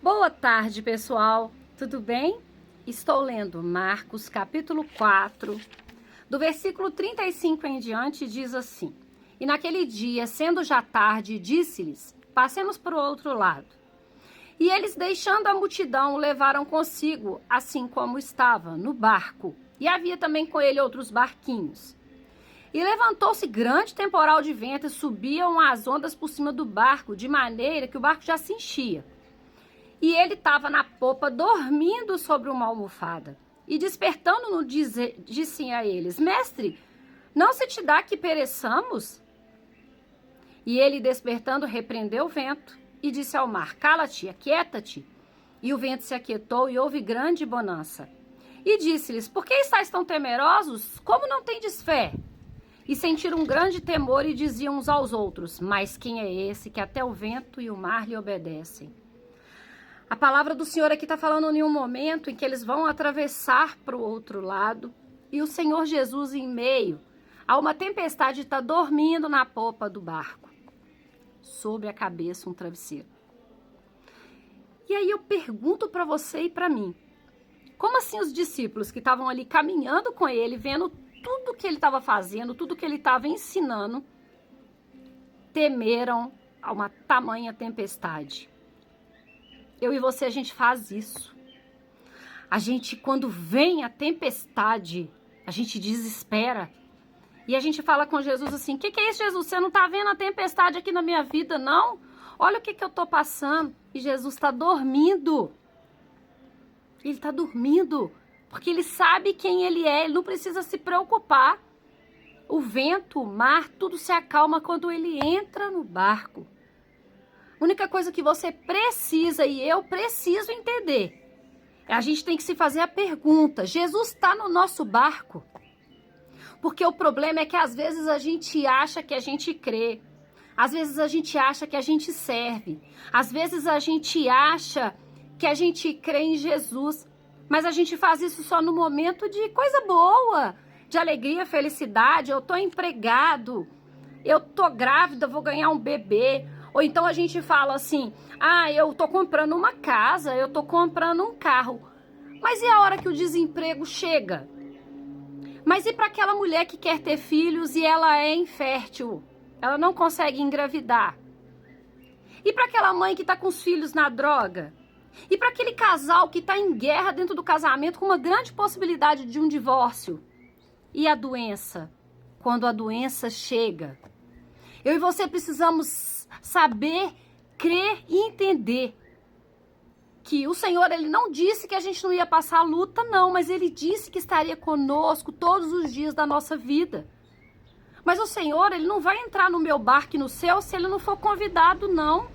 Boa tarde, pessoal. Tudo bem? Estou lendo Marcos, capítulo 4, do versículo 35 em diante, diz assim: E naquele dia, sendo já tarde, disse-lhes: Passemos para o outro lado. E eles, deixando a multidão, o levaram consigo, assim como estava, no barco. E havia também com ele outros barquinhos. E levantou-se grande temporal de vento, e subiam as ondas por cima do barco, de maneira que o barco já se enchia. E ele estava na popa, dormindo sobre uma almofada. E despertando-no, disse a eles: Mestre, não se te dá que pereçamos? E ele, despertando, repreendeu o vento e disse ao mar: Cala-te, aquieta-te. E o vento se aquietou e houve grande bonança. E disse-lhes: Por que estáis tão temerosos? Como não tendes fé? E sentiram um grande temor e diziam uns aos outros: Mas quem é esse que até o vento e o mar lhe obedecem? A palavra do Senhor aqui está falando em um momento em que eles vão atravessar para o outro lado e o Senhor Jesus, em meio a uma tempestade, está dormindo na popa do barco, sobre a cabeça um travesseiro. E aí eu pergunto para você e para mim, como assim os discípulos que estavam ali caminhando com ele, vendo tudo que ele estava fazendo, tudo que ele estava ensinando, temeram a uma tamanha tempestade? Eu e você, a gente faz isso. A gente, quando vem a tempestade, a gente desespera. E a gente fala com Jesus assim: que é isso, Jesus? Você não está vendo a tempestade aqui na minha vida, não? Olha o que eu estou passando. E Jesus está dormindo. Ele está dormindo. Porque ele sabe quem ele é. Ele não precisa se preocupar. O vento, o mar, tudo se acalma quando ele entra no barco. A única coisa que você precisa e eu preciso entender, a gente tem que se fazer a pergunta: Jesus está no nosso barco? Porque o problema é que às vezes a gente acha que a gente crê, às vezes a gente acha que a gente serve, às vezes a gente acha que a gente crê em Jesus, mas a gente faz isso só no momento de coisa boa, de alegria, felicidade. Eu tô empregado, eu tô grávida, vou ganhar um bebê. Ou então a gente fala assim: eu tô comprando uma casa, eu tô comprando um carro. Mas e a hora que o desemprego chega? Mas e para aquela mulher que quer ter filhos e ela é infértil? Ela não consegue engravidar? E para aquela mãe que tá com os filhos na droga? E para aquele casal que tá em guerra dentro do casamento com uma grande possibilidade de um divórcio? E a doença? Quando a doença chega? Eu e você precisamos saber, crer e entender que o Senhor, ele não disse que a gente não ia passar luta, não, mas ele disse que estaria conosco todos os dias da nossa vida. Mas o Senhor, ele não vai entrar no meu barco e no seu se ele não for convidado, não.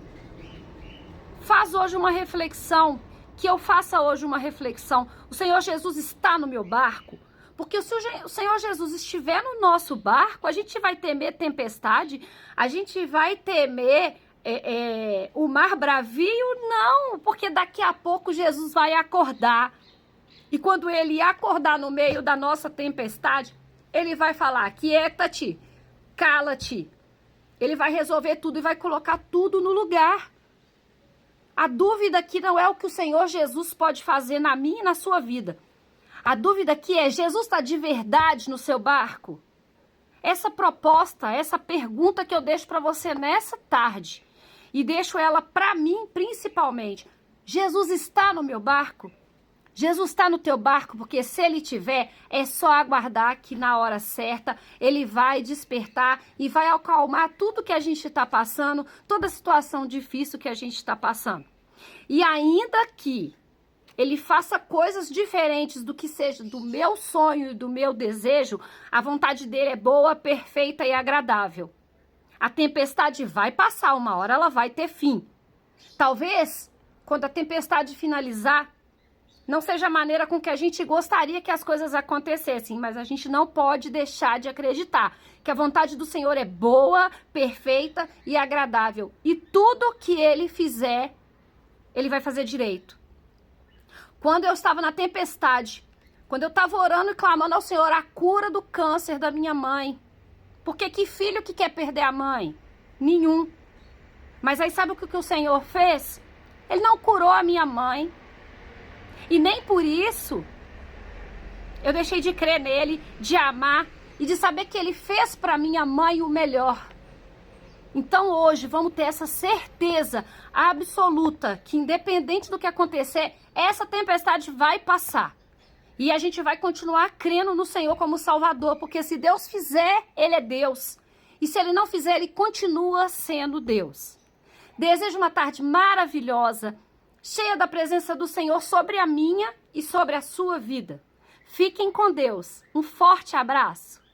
Faz hoje uma reflexão, que eu faça hoje uma reflexão. O Senhor Jesus está no meu barco? Porque se o Senhor Jesus estiver no nosso barco, a gente vai temer tempestade, a gente vai temer o mar bravio? Não, porque daqui a pouco Jesus vai acordar. E quando ele acordar no meio da nossa tempestade, ele vai falar: quieta-te, cala-te. Ele vai resolver tudo e vai colocar tudo no lugar. A dúvida aqui não é o que o Senhor Jesus pode fazer na minha e na sua vida. A dúvida aqui é: Jesus está de verdade no seu barco? Essa proposta, essa pergunta que eu deixo para você nessa tarde, e deixo ela para mim principalmente: Jesus está no meu barco? Jesus está no teu barco? Porque se ele tiver, é só aguardar que na hora certa ele vai despertar e vai acalmar tudo que a gente está passando, toda a situação difícil que a gente está passando. E ainda que ele faça coisas diferentes do que seja do meu sonho e do meu desejo, a vontade dele é boa, perfeita e agradável. A tempestade vai passar, uma hora ela vai ter fim. Talvez, quando a tempestade finalizar, não seja a maneira com que a gente gostaria que as coisas acontecessem, mas a gente não pode deixar de acreditar que a vontade do Senhor é boa, perfeita e agradável. E tudo que ele fizer, ele vai fazer direito. Quando eu estava na tempestade, quando eu estava orando e clamando ao Senhor a cura do câncer da minha mãe, porque que filho que quer perder a mãe? Nenhum. Mas aí sabe o que o Senhor fez? Ele não curou a minha mãe. E nem por isso eu deixei de crer nele, de amar e de saber que ele fez para minha mãe o melhor. Então hoje vamos ter essa certeza absoluta que independente do que acontecer, essa tempestade vai passar. E a gente vai continuar crendo no Senhor como Salvador, porque se Deus fizer, Ele é Deus. E se Ele não fizer, Ele continua sendo Deus. Desejo uma tarde maravilhosa, cheia da presença do Senhor sobre a minha e sobre a sua vida. Fiquem com Deus. Um forte abraço.